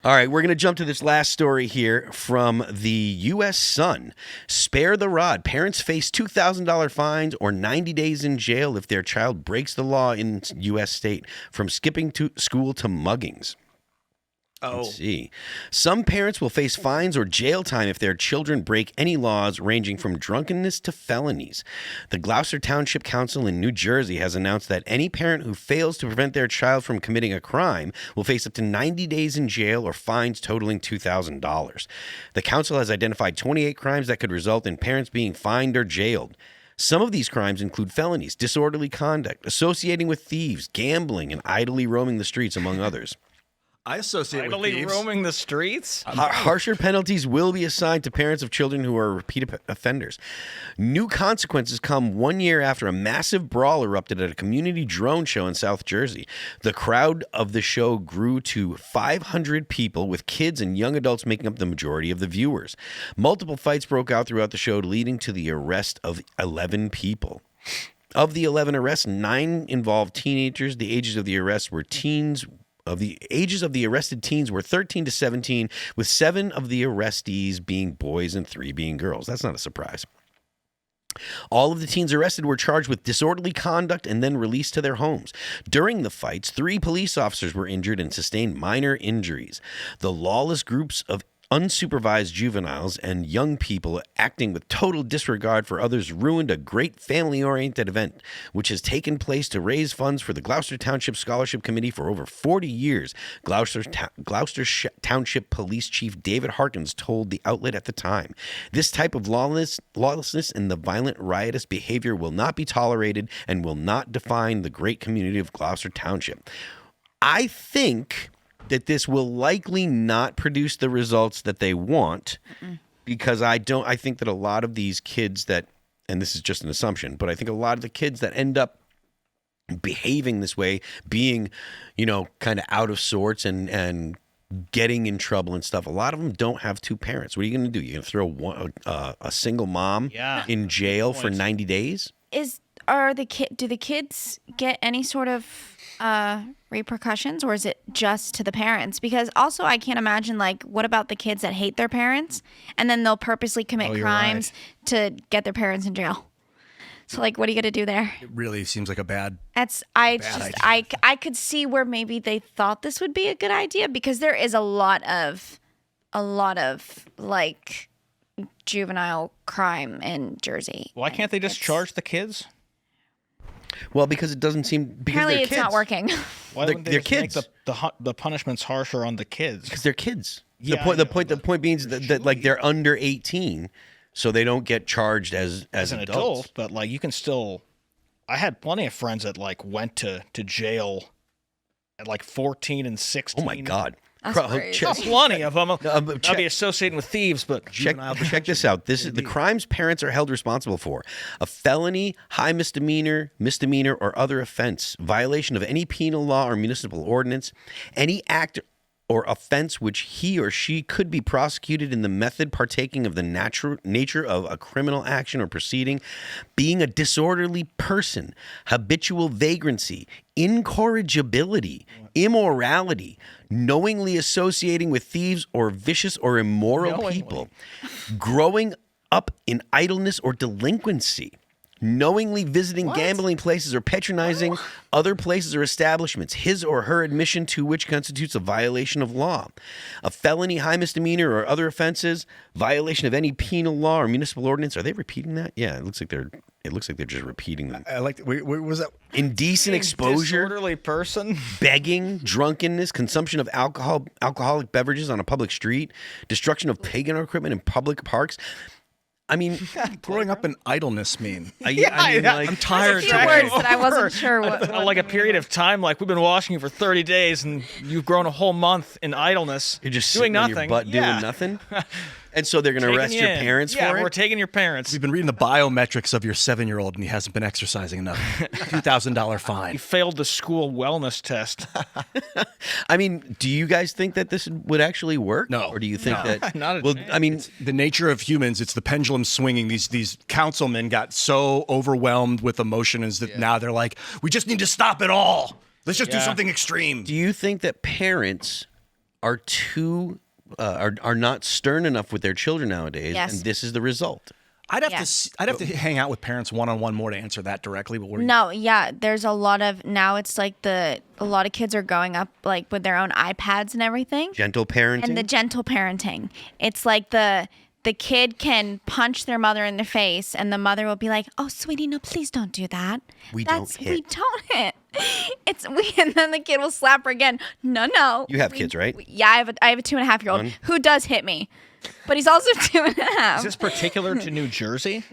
All right, we're going to jump to this last story here from the U.S. Sun. Spare the rod. Parents face $2,000 fines or 90 days in jail if their child breaks the law in U.S. state, from skipping to school to muggings. Let's see. Some parents will face fines or jail time if their children break any laws, ranging from drunkenness to felonies. The Gloucester Township Council in New Jersey has announced that any parent who fails to prevent their child from committing a crime will face up to 90 days in jail or fines totaling $2,000. The council has identified 28 crimes that could result in parents being fined or jailed. Some of these crimes include felonies, disorderly conduct, associating with thieves, gambling, and idly roaming the streets, among others. I associate with Idly thieves. roaming the streets? Harsher penalties will be assigned to parents of children who are repeat offenders. New consequences come 1 year after a massive brawl erupted at a community drone show in South Jersey. The crowd of the show grew to 500 people, with kids and young adults making up the majority of the viewers. Multiple fights broke out throughout the show, leading to the arrest of 11 people. Of the 11 arrests, 9 involved teenagers. The ages of the arrests were teens. The ages of the arrested teens were 13 to 17, with 7 of the arrestees being boys and 3 being girls. That's not a surprise. All of the teens arrested were charged with disorderly conduct and then released to their homes. During the fights, 3 police officers were injured and sustained minor injuries. The lawless groups of unsupervised juveniles and young people acting with total disregard for others ruined a great family-oriented event, which has taken place to raise funds for the Gloucester Township Scholarship Committee for over 40 years. Gloucester Township Police Chief David Harkins told the outlet at the time, "This type of lawlessness and the violent, riotous behavior will not be tolerated and will not define the great community of Gloucester Township." I think that this will likely not produce the results that they want, because I think that a lot of these kids that, and this is just an assumption, but I think a lot of the kids that end up behaving this way, being, kind of out of sorts and getting in trouble and stuff, a lot of them don't have 2 parents. What are you going to do? You're going to throw a single mom in jail for 90 days? Do the kids get any sort of repercussions, or is it just to the parents? Because also I can't imagine, what about the kids that hate their parents and then they'll purposely commit crimes to get their parents in jail? So what are you gonna do there? It really seems like a bad. I could see where maybe they thought this would be a good idea, because there is a lot of juvenile crime in Jersey. Why can't they just charge the kids? Well, because it doesn't seem, because apparently they're it's kids. not working. Why wouldn't they They're just kids. make the punishments harsher on the kids? Because they're kids. Yeah, the point being that they're under 18, so they don't get charged as an adults. adult, but you can still. I had plenty of friends that went to jail at 14 and 16. Oh my God. That's crazy. Not plenty of them. I'll check- be associating with thieves, but Check this out. This is the crimes parents are held responsible for: a felony, high misdemeanor, or other offense, violation of any penal law or municipal ordinance, any act or offense which he or she could be prosecuted in the method partaking of the nature of a criminal action or proceeding, being a disorderly person, habitual vagrancy, incorrigibility, immorality, knowingly associating with thieves or vicious or immoral people, growing up in idleness or delinquency, knowingly visiting gambling places or patronizing other places or establishments, his or her admission to which constitutes a violation of law, a felony, high misdemeanor, or other offenses, violation of any penal law or municipal ordinance. Are they repeating that? Yeah, it looks like they're just repeating them. I like. Where was that? Indecent exposure, disorderly person, begging, drunkenness, consumption of alcoholic beverages on a public street, destruction of pagan equipment in public parks. I mean, Growing up in idleness mean? I'm tired There's a few words that I wasn't sure what. a period of time. We've been watching you for 30 days, and you've grown a whole month in idleness. You're just doing sitting on nothing, your butt doing nothing. And so they're going to arrest your parents yeah, for it? we're taking your parents. We've been reading the biometrics of your 7-year-old, and he hasn't been exercising enough. $2,000 fine. You failed the school wellness test. I mean, do you guys think that this would actually work? No. Or do you think that... Not a well, chance. I mean... The nature of humans, it's the pendulum swinging. These councilmen got so overwhelmed with emotions that now they're like, we just need to stop it all. Let's just do something extreme. Do you think that parents are too are not stern enough with their children nowadays, Yes. and this is the result. I'd have Yeah. to hang out with parents one-on-one more to answer that directly. But No, yeah, there's a lot of now. It's like a lot of kids are growing up like with their own iPads and everything, Gentle parenting. and the gentle parenting. It's like the kid can punch their mother in the face, and the mother will be like, "Oh, sweetie, no, please don't do that. We don't hit." We don't hit. And then the kid will slap her again. No. You have kids, right? Yeah, I have a 2.5-year-old One. who does hit me, but he's also 2.5. Is this particular to New Jersey?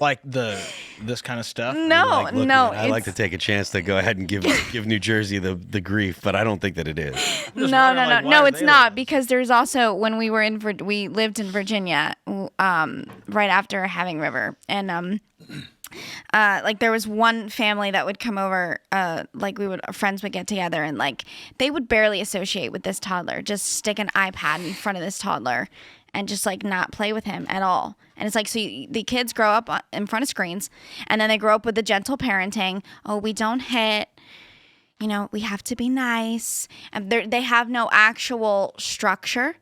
Like this kind of stuff? No, Like, look, no. man, I like to it's- take a chance to go ahead and give New Jersey the grief, but I don't think that it is. No, wondering, no, like, why no, are it's they not like- because there's also when we lived in Virginia, right after Having River, and like there was one family that would come over, like friends would get together, and like they would barely associate with this toddler, just stick an iPad in front of this toddler, and just like not play with him at all. And it's like, so the kids grow up in front of screens, and then they grow up with the gentle parenting. Oh, we don't hit. We have to be nice. And they have no actual structure.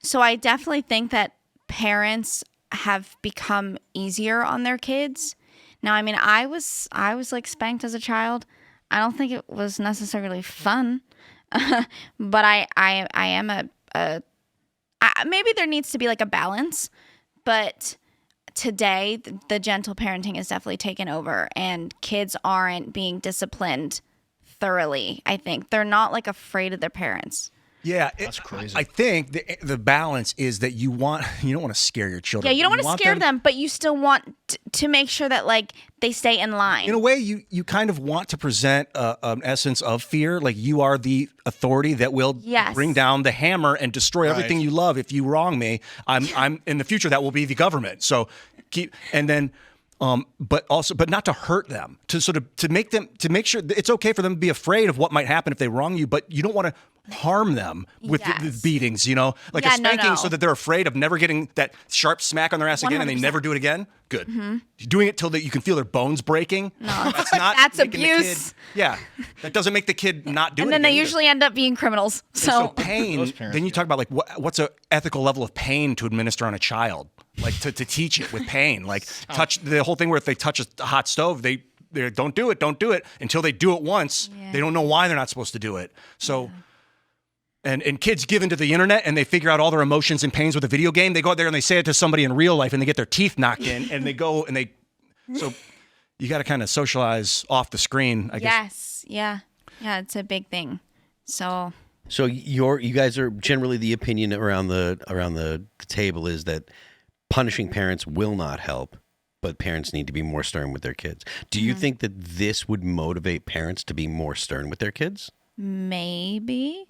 So I definitely think that parents have become easier on their kids. Now, I mean, I was like spanked as a child. I don't think it was necessarily fun, but I am maybe there needs to be like a balance, but today the gentle parenting is definitely taken over, and kids aren't being disciplined thoroughly. I think they're not like afraid of their parents. Yeah, That's crazy. I think the balance is that you don't want to scare your children. Yeah, you don't want to scare them, but you still want to make sure that like they stay in line. In a way, you kind of want to present an essence of fear, like you are the authority that will Yes. bring down the hammer and destroy everything you love. If you wrong me, I'm in the future that will be the government. So but not to hurt them, to make sure that it's okay for them to be afraid of what might happen if they wrong you, but you don't want to harm them with the Yes. beatings, like Yeah, a spanking no. so that they're afraid of never getting that sharp smack on their ass again and they 100%. never do it again. Good. Doing it till that you can feel their bones breaking. No, that's not That's making the abuse. kid- yeah, that doesn't make the kid not do it. and then they again either. usually end up being criminals. And so So pain. Most parents Then you do. talk about like what's a ethical level of pain to administer on a child, like to teach it with pain, like touch the whole thing where if they touch a hot stove, they don't do it until they do it once. Yeah. They don't know why they're not supposed to do it. So. And kids give into the internet and they figure out all their emotions and pains with a video game. They go out there and they say it to somebody in real life and they get their teeth knocked in and they go and so you got to kind of socialize off the screen, I guess. yes, yeah, it's a big thing. So You guys are generally the opinion around the table is that punishing parents will not help, but parents need to be more stern with their kids. Do you think that this would motivate parents to be more stern with their kids? maybe.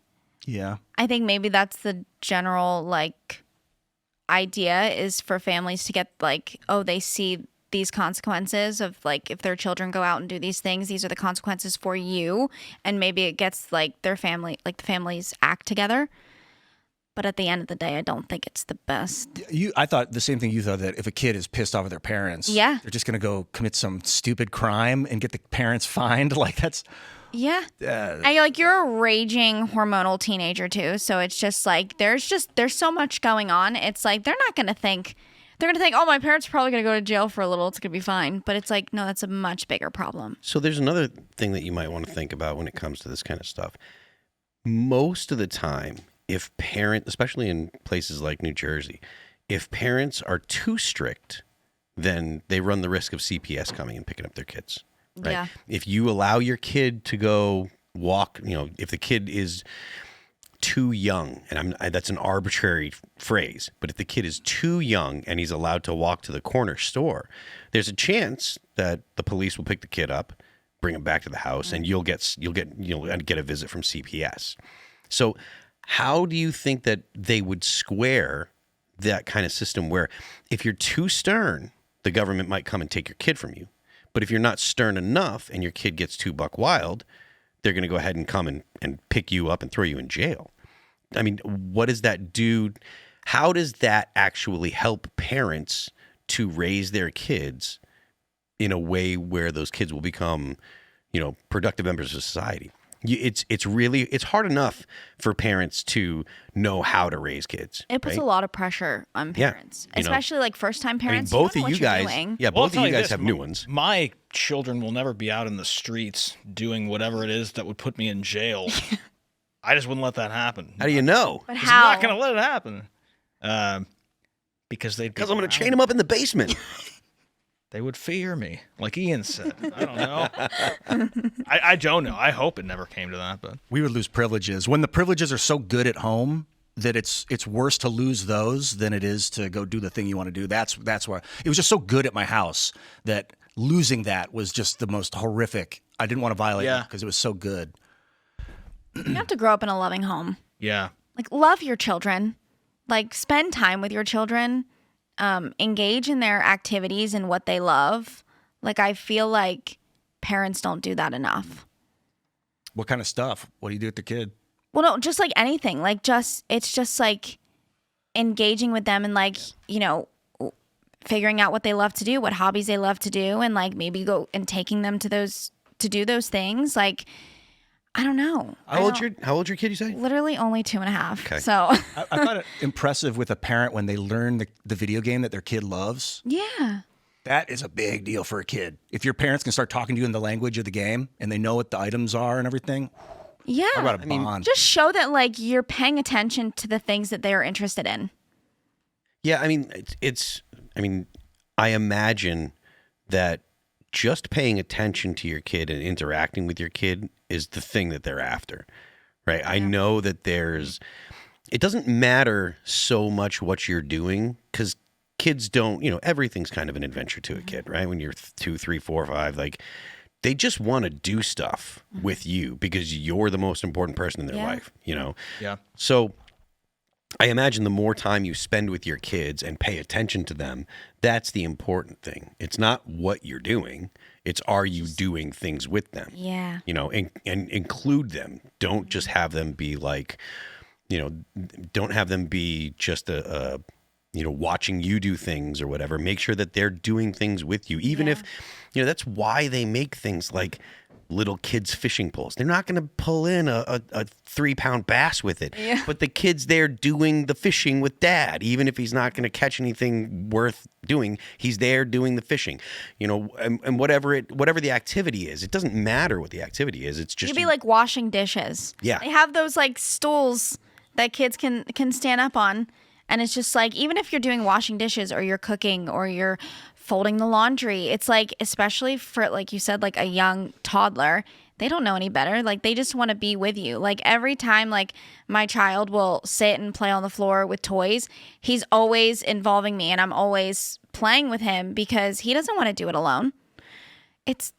Yeah. I think maybe that's the general like idea is for families to get like, oh, they see these consequences of like if their children go out and do these things, these are the consequences for you, and maybe it gets like the families act together. But at the end of the day, I don't think it's the best. I thought the same thing you thought, that if a kid is pissed off at their parents, Yeah. they're just going to go commit some stupid crime and get the parents fined. Like that's Yeah. And you're a raging hormonal teenager too, so it's just like there's so much going on. It's like they're going to think, oh, my parents are probably going to go to jail for a little. It's going to be fine. But it's like, no, that's a much bigger problem. So there's another thing that you might want to think about when it comes to this kind of stuff. Most of the time, if parents, especially in places like New Jersey, if parents are too strict, then they run the risk of CPS coming and picking up their kids. Right? Yeah. If you allow your kid to go walk, if the kid is too young, and that's an arbitrary phrase, but if the kid is too young and he's allowed to walk to the corner store, there's a chance that the police will pick the kid up, bring him back to the house, and you'll get a visit from CPS. So how do you think that they would square that kind of system where if you're too stern, the government might come and take your kid from you? But if you're not stern enough and your kid gets too buck wild, they're going to go ahead and come and pick you up and throw you in jail. I mean, what does that do? How does that actually help parents to raise their kids in a way where those kids will become, productive members of society? It's hard enough for parents to know how to raise kids. It puts right? a lot of pressure on parents, especially like first-time parents. I mean, both you don't of know you what you're guys, doing. yeah, Well, I'll both of tell you guys this, have new ones. My children will never be out in the streets doing whatever it is that would put me in jail. I just wouldn't let that happen. How do you know? But 'Cause how? I'm not going to let it happen. Because they'd be Because I'm going to chain around. them up in the basement. They would fear me, like Ian said. I don't know. I don't know. I hope it never came to that, but We would lose privileges. When the privileges are so good at home that it's worse to lose those than it is to go do the thing you want to do. That's why it was just so good at my house that losing that was just the most horrific. I didn't want to violate it because it was so good. You have to grow up in a loving home. yeah. Like, love your children. Like, spend time with your children. Engage in their activities and what they love. Like, I feel like parents don't do that enough. What kind of stuff? What do you do with the kid? Well, no, just like anything. Like, it's just like engaging with them and like, figuring out what they love to do, what hobbies they love to do, and like maybe go and taking them to do those things. Like, I don't know. How old's your kid, you say? Literally only 2.5. Okay. So I find it impressive with a parent when they learn the video game that their kid loves. yeah. That is a big deal for a kid. If your parents can start talking to you in the language of the game and they know what the items are and everything, Yeah. talk about a bond. Just show that like you're paying attention to the things that they're interested in. Yeah, I mean, I imagine that just paying attention to your kid and interacting with your kid is the thing that they're after, right? I know that it doesn't matter so much what you're doing because kids don't, everything's kind of an adventure to a kid, right? When you're 2, 3, 4, 5, like they just want to do stuff with you because you're the most important person in their life, Yeah. So I imagine the more time you spend with your kids and pay attention to them, that's the important thing. It's not what you're doing. It's are you doing things with them? Yeah. And include them. Don't just have them be like, don't have them be just watching you do things or whatever. Make sure that they're doing things with you. Even if, that's why they make things like little kids fishing poles. They're not going to pull in a 3-pound bass with it. Yeah. But the kid's there doing the fishing with dad. Even if he's not going to catch anything worth doing, he's there doing the fishing. And whatever the activity is, it doesn't matter what the activity is. It's just You'd be like washing dishes. Yeah. They have those like stools that kids can stand up on. And it's just like, even if you're doing washing dishes or you're cooking or you're folding the laundry, it's like, especially for, like you said, like a young toddler, they don't know any better. Like, they just want to be with you. Like, every time, like, my child will sit and play on the floor with toys, he's always involving me and I'm always playing with him because he doesn't want to do it alone. It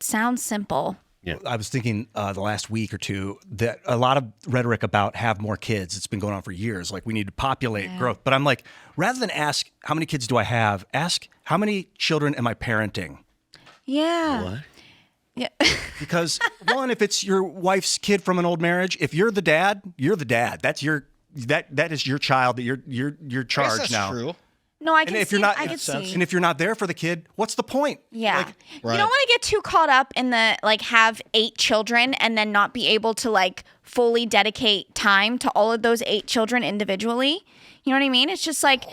sounds simple. Yeah. I was thinking the last week or two that a lot of rhetoric about have more kids. It's been going on for years. Like we need to populate growth. But I'm like, rather than ask how many kids do I have, ask how many children am I parenting? Yeah. What? Yeah. Because one, if it's your wife's kid from an old marriage, if you're the dad, you're the dad. That's that is your child that you're charged that's now. true. No, I can And if see. you're not, I can see. and if you're not there for the kid, what's the point? Yeah. Like, Right. You don't want to get too caught up in the like have 8 children and then not be able to like fully dedicate time to all of those 8 children individually. You know what I mean? It's just like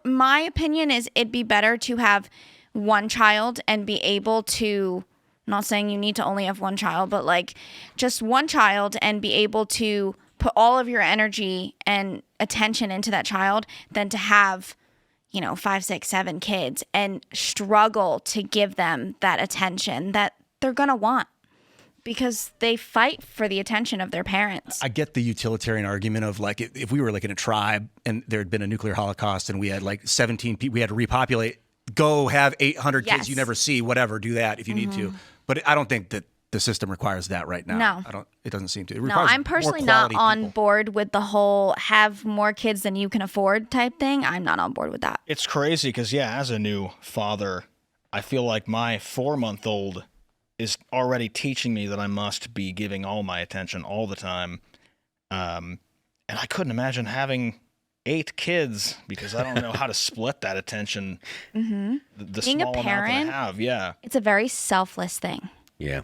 my opinion is it'd be better to have one child and be able to, I'm not saying you need to only have one child, but like just one child and be able to put all of your energy and attention into that child than to have 5, 6, 7 kids and struggle to give them that attention that they're going to want because they fight for the attention of their parents. I get the utilitarian argument of like if we were like in a tribe and there had been a nuclear holocaust and we had like 17 people, we had to repopulate, go have 800 Yes. kids you never see, whatever, do that if you need to. But I don't think that the system requires that right now. No. It doesn't seem to. It No, requires I'm personally more not quality on people. board with the whole have more kids than you can afford type thing. I'm not on board with that. It's crazy because, as a new father, I feel like my 4-month-old is already teaching me that I must be giving all my attention all the time. And I couldn't imagine having 8 kids because I don't know how to split that attention. The Being a small amount that parent- I have, yeah. It's a very selfless thing. Yeah.